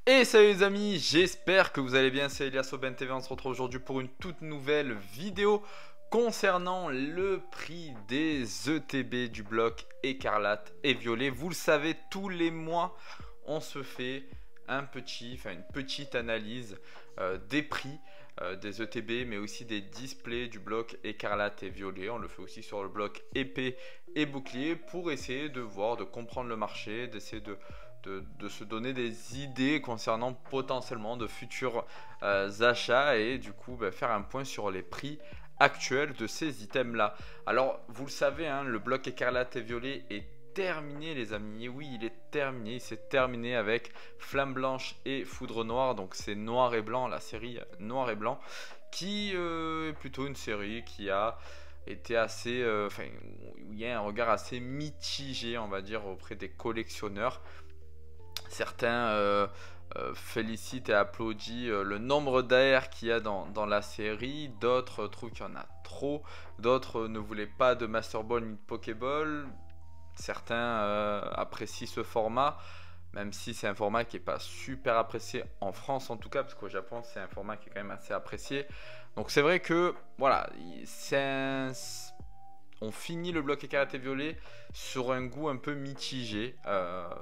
Et salut les amis, j'espère que vous allez bien, c'est Elias Aubin TV, on se retrouve aujourd'hui pour une toute nouvelle vidéo concernant le prix des ETB du bloc écarlate et violet. Vous le savez, tous les mois, on se fait une petite analyse des prix des ETB, mais aussi des displays du bloc écarlate et violet. On le fait aussi sur le bloc épée et bouclier pour essayer de voir, de comprendre le marché, d'essayer de se donner des idées concernant potentiellement de futurs achats et du coup faire un point sur les prix actuels de ces items là. Alors vous le savez, hein, le bloc écarlate et violet est terminé les amis. Et oui, il est terminé, il s'est terminé avec Flamme Blanche et Foudre Noire. Donc c'est noir et blanc, la série noir et blanc, qui est plutôt une série qui a été assez, où il y a un regard assez mitigé, on va dire, auprès des collectionneurs. Certains félicitent et applaudissent le nombre d'AR qu'il y a dans la série. D'autres trouvent qu'il y en a trop. D'autres ne voulaient pas de Master Ball ni de Pokéball. Certains apprécient ce format, même si c'est un format qui n'est pas super apprécié en France en tout cas, parce qu'au Japon c'est un format qui est quand même assez apprécié. Donc c'est vrai que voilà, on finit le bloc écarlate et violet sur un goût un peu mitigé,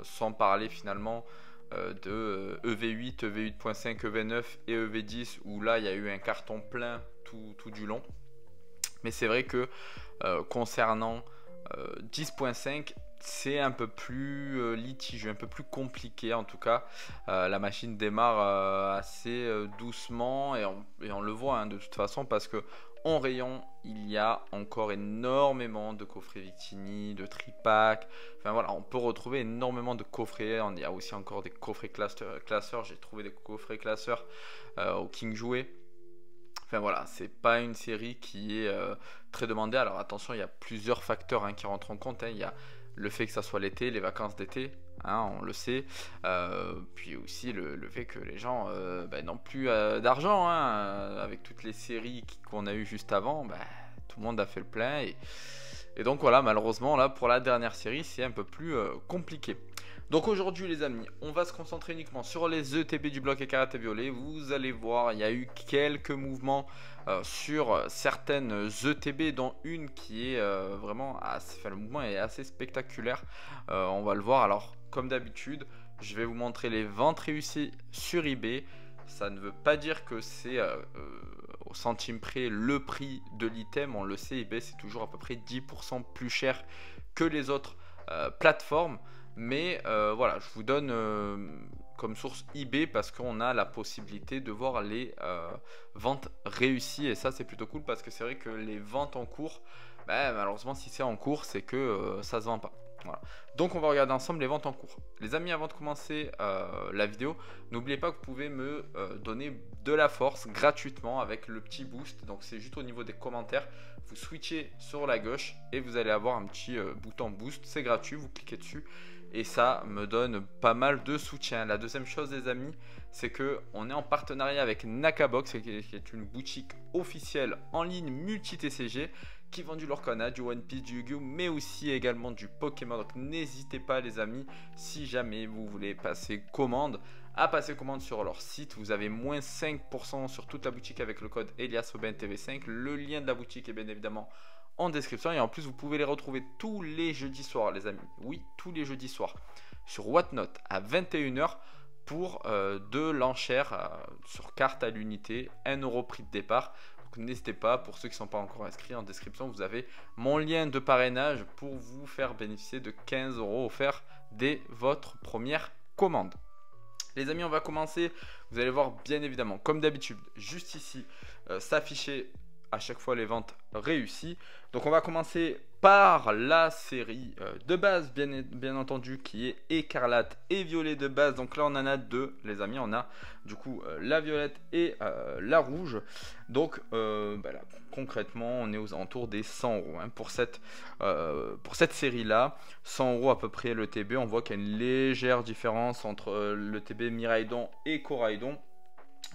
sans parler finalement de EV8, EV8.5, EV9 et EV10 où là il y a eu un carton plein tout du long. Mais c'est vrai que concernant 10.5, c'est un peu plus litigieux, un peu plus compliqué en tout cas. La machine démarre assez doucement et on le voit hein, de toute façon parce que en rayon, il y a encore énormément de coffrets Victini, de tripack. Enfin voilà, on peut retrouver énormément de coffrets. Il y a aussi encore des coffrets classeurs. J'ai trouvé des coffrets classeurs au King Jouet. Enfin voilà, c'est pas une série qui est très demandée. Alors attention, il y a plusieurs facteurs hein, qui rentrent en compte. Hein. Il y a le fait que ça soit l'été, les vacances d'été, hein, on le sait. Puis aussi le fait que les gens n'ont plus d'argent. Hein, avec toutes les séries qu'on a eues juste avant, tout le monde a fait le plein. Et donc voilà, malheureusement, là pour la dernière série, c'est un peu plus compliqué. Donc aujourd'hui les amis, on va se concentrer uniquement sur les ETB du bloc écarlate et violet. Vous allez voir, il y a eu quelques mouvements sur certaines ETB, dont une qui est vraiment le mouvement est assez spectaculaire. On va le voir. Alors comme d'habitude, je vais vous montrer les ventes réussies sur eBay. Ça ne veut pas dire que c'est au centime près le prix de l'item. On le sait, eBay c'est toujours à peu près 10% plus cher que les autres plateformes. Mais voilà, je vous donne comme source eBay parce qu'on a la possibilité de voir les ventes réussies. Et ça, c'est plutôt cool parce que c'est vrai que les ventes en cours, malheureusement, si c'est en cours, c'est que ça se vend pas. Voilà. Donc, on va regarder ensemble les ventes en cours. Les amis, avant de commencer la vidéo, n'oubliez pas que vous pouvez me donner de la force gratuitement avec le petit boost. Donc, c'est juste au niveau des commentaires. Vous switchez sur la gauche et vous allez avoir un petit bouton boost. C'est gratuit, vous cliquez dessus. Et ça me donne pas mal de soutien. La deuxième chose les amis, c'est que on est en partenariat avec Nakabox, qui est une boutique officielle en ligne multi-TCG qui vend du Lorcana, du One Piece, du Yu-Gi-Oh, mais aussi également du Pokémon. Donc n'hésitez pas les amis, si jamais vous voulez passer commande, à passer commande sur leur site. Vous avez moins 5% sur toute la boutique avec le code EliasAubinTV5. Le lien de la boutique est bien évidemment en description et en plus vous pouvez les retrouver tous les jeudis soirs les amis, oui tous les jeudis soirs sur Whatnot à 21h pour de l'enchère sur carte à l'unité, 1€ prix de départ. Donc n'hésitez pas, pour ceux qui ne sont pas encore inscrits, en description vous avez mon lien de parrainage pour vous faire bénéficier de 15€ offerts dès votre première commande. Les amis, on va commencer, vous allez voir bien évidemment comme d'habitude juste ici s'afficher à chaque fois les ventes réussies. Donc on va commencer par la série de base bien entendu qui est écarlate et violet de base. Donc là on en a deux les amis, on a du coup la violette et la rouge. Donc là, concrètement on est aux alentours des 100€ hein, pour cette série là. 100€ à peu près le TB. On voit qu'il y a une légère différence entre le TB Miraidon et Coraidon.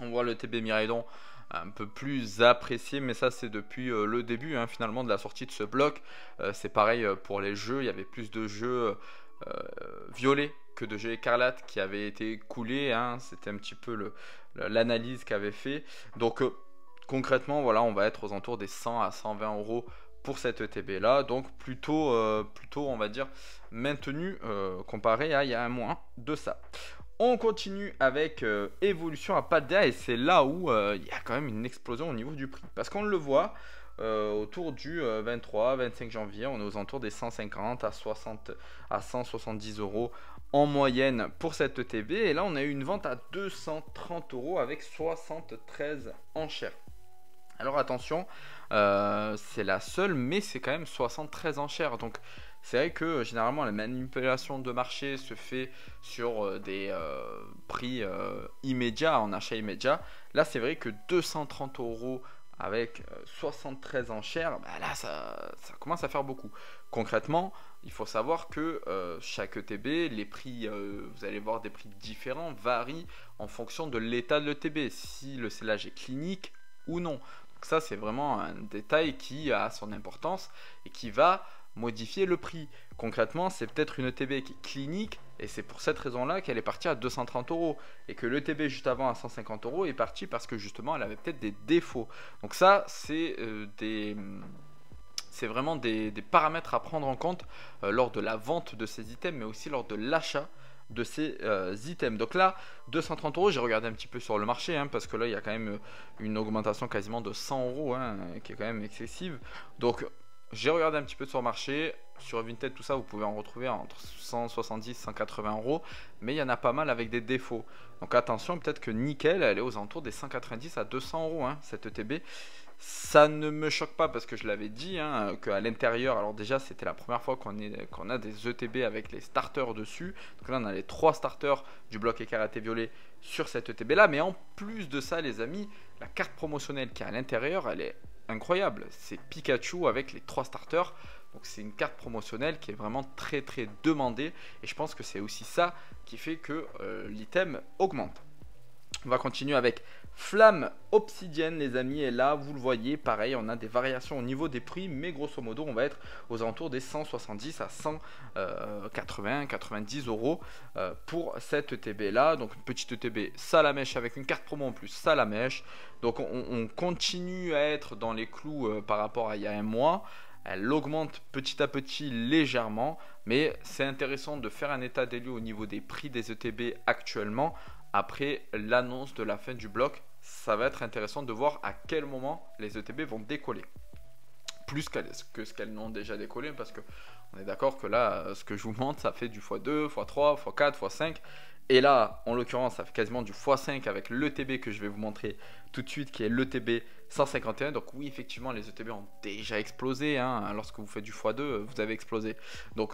On voit le TB Miraidon un peu plus apprécié, mais ça c'est depuis le début hein, finalement de la sortie de ce bloc. C'est pareil pour les jeux, il y avait plus de jeux violets que de jeux écarlates qui avaient été coulés, hein. C'était un petit peu l'analyse qu'avait fait. Donc concrètement, voilà, on va être aux alentours des 100 à 120 euros pour cette ETB là, donc plutôt on va dire maintenu comparé à il y a un mois de ça. On continue avec évolution à Paldea, et c'est là où il y a quand même une explosion au niveau du prix, parce qu'on le voit autour du 23-25 janvier, on est aux alentours des 150 à 170 euros en moyenne pour cette ETB, et là on a eu une vente à 230 euros avec 73 enchères. Alors attention, c'est la seule, mais c'est quand même 73 enchères. Donc c'est vrai que généralement la manipulation de marché se fait sur des prix immédiats, en achat immédiat. Là c'est vrai que 230 euros avec 73 enchères, bah là ça commence à faire beaucoup. Concrètement, il faut savoir que chaque ETB, les prix, vous allez voir des prix différents, varient en fonction de l'état de l'ETB, si le scellage est clinique ou non. Donc ça c'est vraiment un détail qui a son importance et qui va modifier le prix. Concrètement, c'est peut-être une ETB qui est clinique, et c'est pour cette raison-là qu'elle est partie à 230 euros, et que l'ETB juste avant à 150 euros est partie parce que justement elle avait peut-être des défauts. Donc ça c'est vraiment des paramètres à prendre en compte lors de la vente de ces items, mais aussi lors de l'achat de ces items. Donc là 230 euros, j'ai regardé un petit peu sur le marché, hein, parce que là il y a quand même une augmentation quasiment de 100 euros, hein, qui est quand même excessive. Donc j'ai regardé un petit peu sur le marché, sur Vinted, tout ça, vous pouvez en retrouver entre 170 et 180 euros, mais il y en a pas mal avec des défauts. Donc attention, peut-être que Nickel, elle est aux alentours des 190 à 200 euros, hein, cette ETB. Ça ne me choque pas parce que je l'avais dit, hein, qu'à l'intérieur, alors déjà c'était la première fois qu'on a des ETB avec les starters dessus. Donc là on a les 3 starters du bloc écarlate et violet sur cette ETB là, mais en plus de ça les amis, la carte promotionnelle qui est à l'intérieur, elle est incroyable. C'est Pikachu avec les 3 starters. Donc c'est une carte promotionnelle qui est vraiment très très demandée, et je pense que c'est aussi ça qui fait que l'item augmente. On va continuer avec Flamme Obsidienne les amis, et là vous le voyez, pareil on a des variations au niveau des prix, mais grosso modo on va être aux alentours des 170 à 190 euros pour cette ETB là. Donc une petite ETB Salamèche avec une carte promo en plus Salamèche. Donc on continue à être dans les clous par rapport à il y a un mois. Elle augmente petit à petit légèrement, mais c'est intéressant de faire un état des lieux au niveau des prix des ETB actuellement. Après l'annonce de la fin du bloc, ça va être intéressant de voir à quel moment les ETB vont décoller. Plus que ce qu'elles n'ont déjà décollé, parce que on est d'accord que là, ce que je vous montre, ça fait du x2, x3, x4, x5. Et là, en l'occurrence, ça fait quasiment du x5 avec l'ETB que je vais vous montrer tout de suite, qui est l'ETB 151. Donc oui, effectivement, les ETB ont déjà explosé, hein. Lorsque vous faites du x2, vous avez explosé. Donc,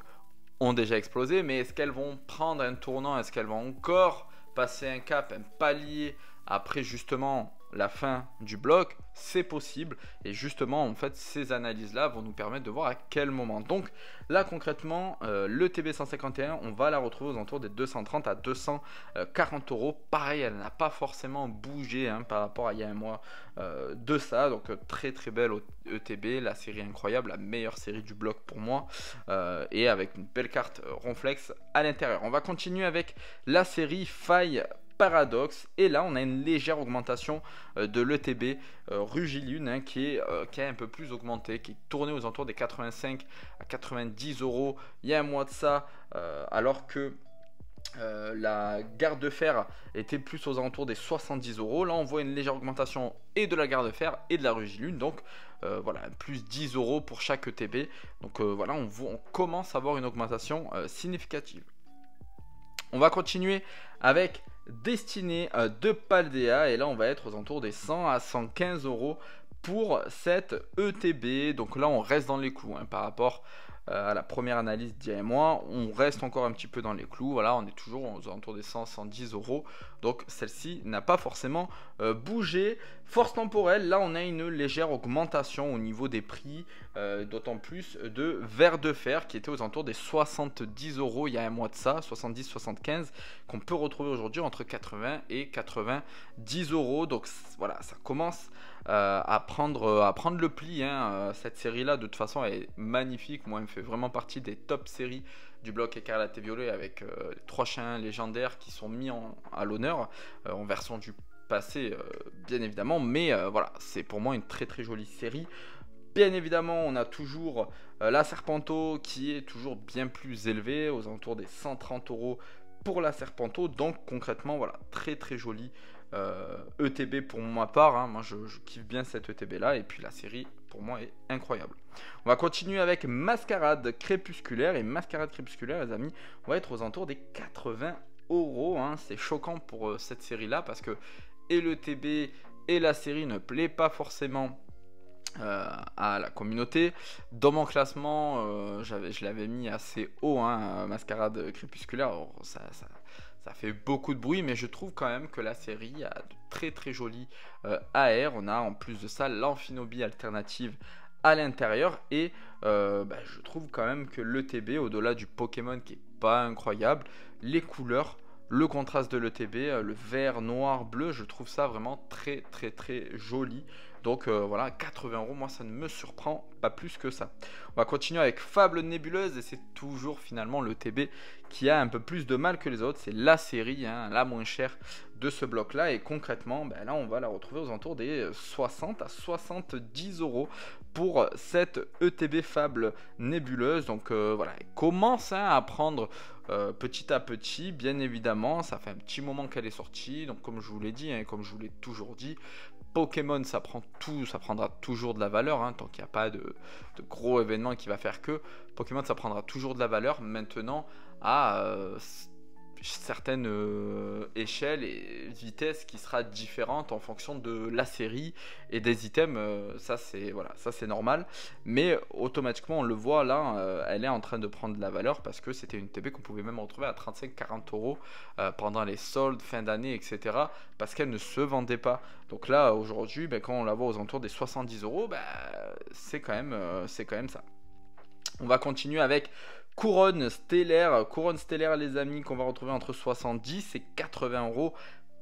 ont déjà explosé, mais est-ce qu'elles vont prendre un tournant? Est-ce qu'elles vont encore passer un cap, un palier après justement la fin du bloc? C'est possible, et justement en fait ces analyses là vont nous permettre de voir à quel moment. Donc là concrètement le TB 151 on va la retrouver aux alentours des 230 à 240 euros. Pareil, elle n'a pas forcément bougé, hein, par rapport à il y a un mois de ça. Donc très très belle ETB, la série incroyable, la meilleure série du bloc pour moi, et avec une belle carte Ronflex à l'intérieur. On va continuer avec la série Faille Paradoxe, et là on a une légère augmentation de l'ETB Rugilune, hein, qui a un peu plus augmenté, qui est tourné aux alentours des 85 à 90 euros il y a un mois de ça, alors que la garde de fer était plus aux alentours des 70 euros. Là on voit une légère augmentation et de la garde de fer et de la Rugilune, donc voilà, plus 10 euros pour chaque ETB. Donc voilà, on commence à avoir une augmentation significative. On va continuer avec Destinée de Paldea, et là on va être aux alentours des 100 à 115 euros pour cette ETB. Donc là on reste dans les clous, hein, par rapport à la première analyse d'il y a un mois. On reste encore un petit peu dans les clous. Voilà, on est toujours aux alentours des 100-110 euros. Donc celle-ci n'a pas forcément bougé. Force temporelle, là on a une légère augmentation au niveau des prix, d'autant plus de verre de fer qui était aux alentours des 70 euros il y a un mois de ça, 70-75, qu'on peut retrouver aujourd'hui entre 80 et 90 euros. Donc voilà, ça commence à prendre le pli, hein. Cette série-là, de toute façon, elle est magnifique. Moi, elle me fait vraiment partie des top séries du bloc Écarlate et Violet avec les 3 chiens légendaires qui sont mis à l'honneur en version du passé, bien évidemment. Mais voilà, c'est pour moi une très très jolie série. Bien évidemment, on a toujours la Serpento qui est toujours bien plus élevée, aux alentours des 130 € pour la Serpento. Donc concrètement, voilà, très très joli ETB pour ma part, hein. Moi je kiffe bien cette ETB là, et puis la série pour moi est incroyable. On va continuer avec Mascarade Crépusculaire, et Mascarade Crépusculaire, les amis, on va être aux alentours des 80 €, hein. C'est choquant pour cette série là, parce que et l'ETB et la série ne plaît pas forcément à la communauté. Dans mon classement, je l'avais mis assez haut, hein, Mascarade Crépusculaire. Alors, ça fait beaucoup de bruit, mais je trouve quand même que la série a de très très jolis AR. On a en plus de ça l'Amphinobie alternative à l'intérieur, et je trouve quand même que l'ETB, au-delà du Pokémon qui est pas incroyable, les couleurs, le contraste de l'ETB, le vert, noir, bleu, je trouve ça vraiment très très très joli. Donc voilà, 80 €, moi ça ne me surprend pas plus que ça. On va continuer avec Fable Nébuleuse, et c'est toujours finalement l'ETB qui a un peu plus de mal que les autres. C'est la série, hein, la moins chère de ce bloc là, et concrètement là on va la retrouver aux alentours des 60 à 70 € pour cette ETB Fable Nébuleuse. Donc voilà, elle commence, hein, à prendre petit à petit, bien évidemment. Ça fait un petit moment qu'elle est sortie, donc comme je vous l'ai dit, hein, comme je vous l'ai toujours dit, Pokémon ça prendra toujours de la valeur, hein, tant qu'il n'y a pas de gros événement qui va faire que Pokémon ça prendra toujours de la valeur. Maintenant, à certaines échelles et vitesses qui sera différente en fonction de la série et des items, ça c'est voilà, ça c'est normal, mais automatiquement on le voit là, elle est en train de prendre de la valeur, parce que c'était une TB qu'on pouvait même retrouver à 35-40 € pendant les soldes fin d'année, etc., parce qu'elle ne se vendait pas. Donc là aujourd'hui, quand on la voit aux alentours des 70 €, c'est quand même ça. On va continuer avec Couronne Stellaire, les amis, qu'on va retrouver entre 70 et 80 €.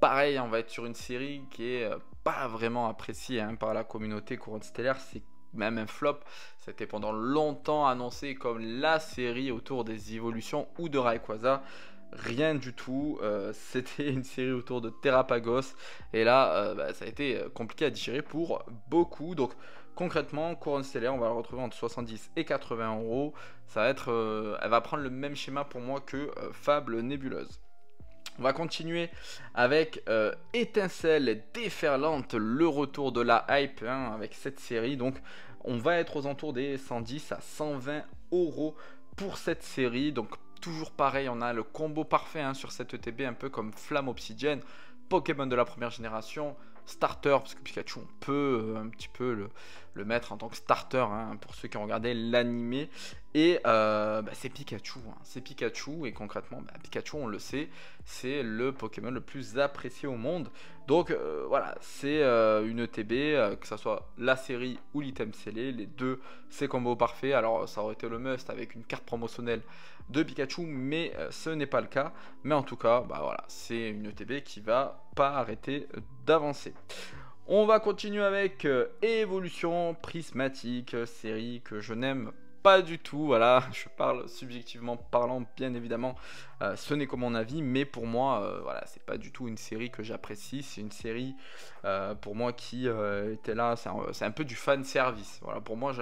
Pareil, on va être sur une série qui est pas vraiment appréciée, hein, par la communauté. Couronne Stellaire, c'est même un flop. C'était pendant longtemps annoncé comme la série autour des évolutions ou de Rayquaza. Rien du tout, c'était une série autour de Terrapagos, et là ça a été compliqué à digérer pour beaucoup. Donc concrètement, Couronne Stellaire, on va la retrouver entre 70 et 80 €. Ça va être, elle va prendre le même schéma pour moi que Fable Nébuleuse. On va continuer avec Étincelle Déferlante, le retour de la hype, hein, avec cette série. Donc on va être aux alentours des 110 à 120 € pour cette série. Donc toujours pareil, on a le combo parfait, hein, sur cette ETB, un peu comme Flamme Obsidienne, Pokémon de la première génération, starter, parce que Pikachu on peut un petit peu le mettre en tant que starter, hein, pour ceux qui ont regardé l'animé. Et c'est Pikachu, hein, c'est Pikachu, et concrètement Pikachu, on le sait, c'est le Pokémon le plus apprécié au monde. Donc voilà, c'est une ETB, que ce soit la série ou l'item scellé, les deux c'est combo parfait. Alors ça aurait été le must avec une carte promotionnelle de Pikachu, mais ce n'est pas le cas. Mais en tout cas, voilà, c'est une ETB qui va pas arrêter d'avancer. On va continuer avec Évolution Prismatique, série que je n'aime pas du tout. Voilà, je parle subjectivement parlant, bien évidemment, ce n'est que mon avis, mais pour moi, voilà, c'est pas du tout une série que j'apprécie. C'est une série pour moi qui était là, c'est un peu du fan service. Voilà, pour moi,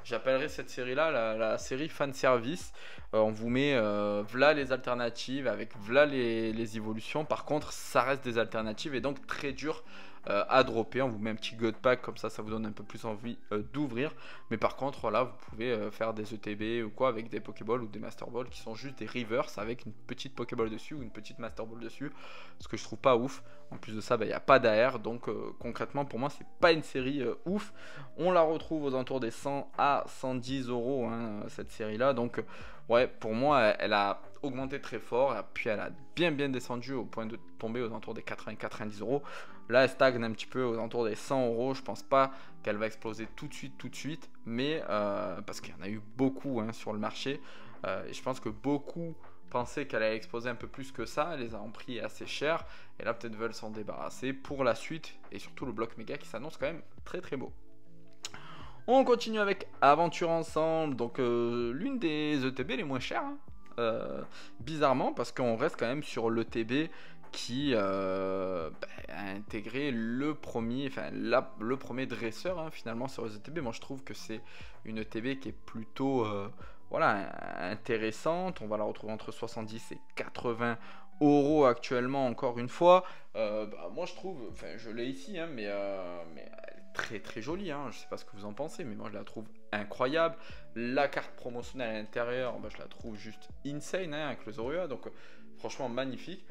j'appellerais cette série là la série fan service. On vous met v'là les alternatives avec v'là les évolutions. Par contre, ça reste des alternatives, et donc très dur à dropper. On vous met un petit god pack, comme ça vous donne un peu plus envie d'ouvrir. Mais par contre là, vous pouvez faire des ETB ou quoi avec des Pokéballs ou des Master Balls qui sont juste des reverse avec une petite Pokéball dessus ou une petite Master Ball dessus, ce que je trouve pas ouf. En plus de ça, il n'y a pas d'AR, donc concrètement pour moi c'est pas une série ouf. On la retrouve aux alentours des 100 à 110 €, hein, cette série là. Donc ouais, pour moi elle a augmenté très fort, puis elle a bien descendu au point de tomber aux alentours des 80-90 €. Là elle stagne un petit peu aux alentours des 100 €. Je pense pas qu'elle va exploser tout de suite, mais parce qu'il y en a eu beaucoup, hein, sur le marché, et je pense que beaucoup pensaient qu'elle allait exploser un peu plus que ça, elles les ont pris assez cher, et là peut-être veulent s'en débarrasser pour la suite, et surtout le bloc méga qui s'annonce quand même très très beau. On continue avec Aventure Ensemble, donc l'une des ETB les moins chères, hein, bizarrement, parce qu'on reste quand même sur l'ETB qui a intégré le premier dresseur, hein, finalement sur les ETB. Moi je trouve que c'est une ETB qui est plutôt voilà, intéressante. On va la retrouver entre 70 et 80 euros actuellement, encore une fois. Moi je trouve, enfin je l'ai ici, hein, mais elle est très très jolie, hein. Je sais pas ce que vous en pensez, mais moi je la trouve incroyable. La carte promotionnelle à l'intérieur, je la trouve juste insane, hein, avec le Zorua, donc franchement magnifique.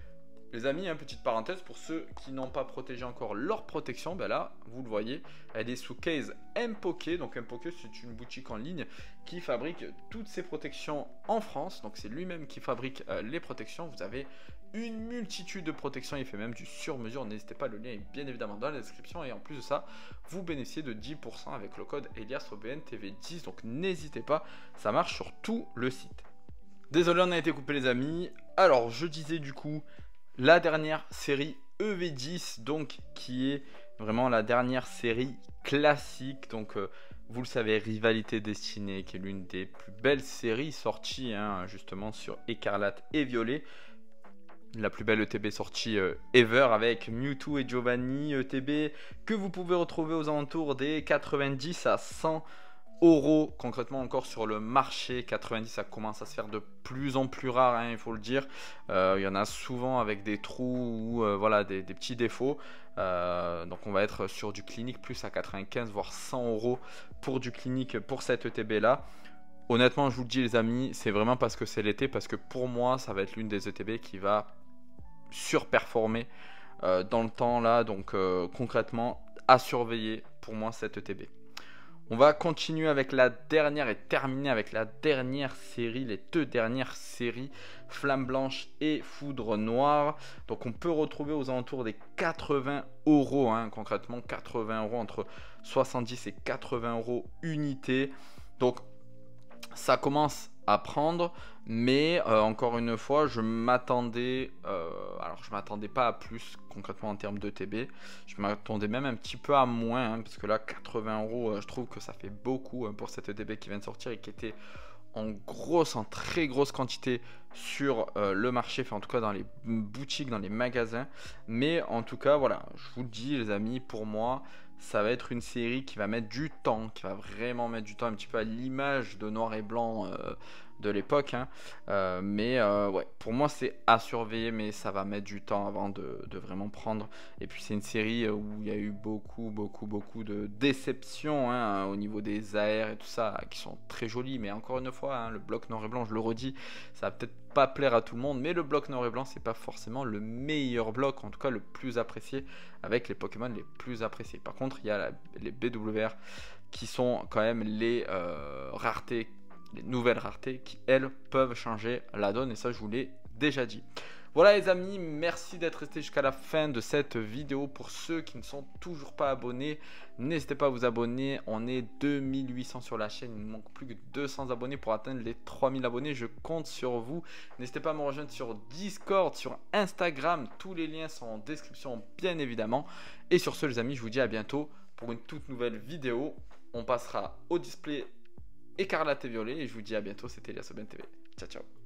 Les amis, hein, petite parenthèse, pour ceux qui n'ont pas protégé encore leur protection, là, vous le voyez, elle est sous case Mpoké. Donc Mpoké, c'est une boutique en ligne qui fabrique toutes ces protections en France. Donc c'est lui-même qui fabrique les protections. Vous avez une multitude de protections, il fait même du sur-mesure. N'hésitez pas, le lien est bien évidemment dans la description. Et en plus de ça, vous bénéficiez de 10% avec le code EliasOBNTV10. Donc n'hésitez pas, ça marche sur tout le site. Désolé, on a été coupé les amis. Alors je disais du coup, la dernière série EV10, donc qui est vraiment la dernière série classique. Donc vous le savez, Rivalité Destinée, qui est l'une des plus belles séries sorties, hein, justement sur Écarlate et Violet. La plus belle ETB sortie ever, avec Mewtwo et Giovanni, ETB que vous pouvez retrouver aux alentours des 90 à 100 euros concrètement encore sur le marché. 90, ça commence à se faire de plus en plus rare, hein, il faut le dire. Il y en a souvent avec des trous ou voilà, des petits défauts. Donc on va être sur du clinique plus à 95 voire 100 euros pour du clinique pour cette ETB là. Honnêtement je vous le dis les amis, c'est vraiment parce que c'est l'été, parce que pour moi ça va être l'une des ETB qui va surperformer dans le temps là. Donc concrètement à surveiller pour moi cette ETB. On va continuer avec la dernière et terminer avec la dernière série, les deux dernières séries, Flamme Blanche et Foudre Noire. Donc on peut retrouver aux alentours des 80 euros, hein, concrètement 80 euros, entre 70 et 80 euros unité. Donc ça commence à prendre, mais encore une fois je m'attendais alors je m'attendais pas à plus concrètement en termes d'ETB, je m'attendais même un petit peu à moins, hein, parce que là 80 euros je trouve que ça fait beaucoup pour cette ETB qui vient de sortir et qui était en très grosse quantité sur le marché, enfin en tout cas dans les boutiques, dans les magasins. Mais en tout cas voilà, je vous le dis les amis, pour moi ça va être une série qui va mettre du temps, qui va vraiment mettre du temps, un petit peu à l'image de Noir et Blanc de l'époque, hein. Ouais, pour moi c'est à surveiller, mais ça va mettre du temps avant de vraiment prendre. Et puis c'est une série où il y a eu beaucoup de déceptions, hein, au niveau des AR et tout ça, qui sont très jolis, mais encore une fois, hein, le bloc Noir et Blanc, je le redis, ça va peut-être pas plaire à tout le monde, mais le bloc Noir et Blanc c'est pas forcément le meilleur bloc, en tout cas le plus apprécié, avec les Pokémon les plus appréciés. Par contre il y a les BWR qui sont quand même les raretés, les nouvelles raretés qui elles peuvent changer la donne, et ça je vous l'ai déjà dit. Voilà les amis, merci d'être resté jusqu'à la fin de cette vidéo. Pour ceux qui ne sont toujours pas abonnés, n'hésitez pas à vous abonner. On est 2800 sur la chaîne, il ne manque plus que 200 abonnés pour atteindre les 3000 abonnés. Je compte sur vous. N'hésitez pas à me rejoindre sur Discord, sur Instagram. Tous les liens sont en description bien évidemment. Et sur ce les amis, je vous dis à bientôt pour une toute nouvelle vidéo. On passera au display Écarlate et Violet et je vous dis à bientôt. C'était EliasOBNTV. Ciao ciao.